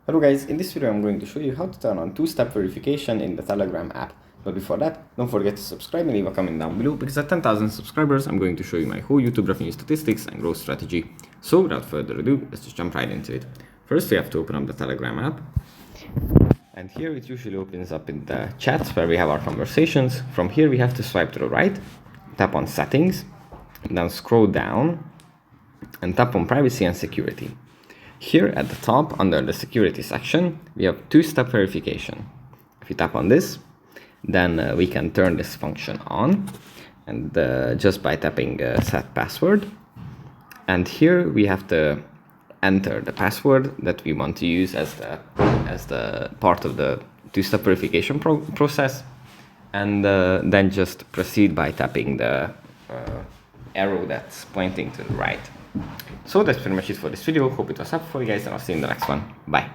Hello guys, in this video I'm going to show you how to turn on two-step verification in the Telegram app. But before that, don't forget to subscribe and leave a comment down below, because at 10,000 subscribers I'm going to show you my whole YouTube revenue statistics and growth strategy. So without further ado, let's just jump right into it. First we have to open up the Telegram app. And here it usually opens up in the chats where we have our conversations. From here we have to swipe to the right, tap on settings, then scroll down and tap on privacy and security. Here at the top, under the security section, we have two-step verification. If you tap on this, then we can turn this function on, and just by tapping set password. And here we have to enter the password that we want to use as the part of the two-step verification process, and then just proceed by tapping the arrow that's pointing to the right. So that's pretty much it for this video. Hope it was helpful for you guys, and I'll see you in the next one. Bye.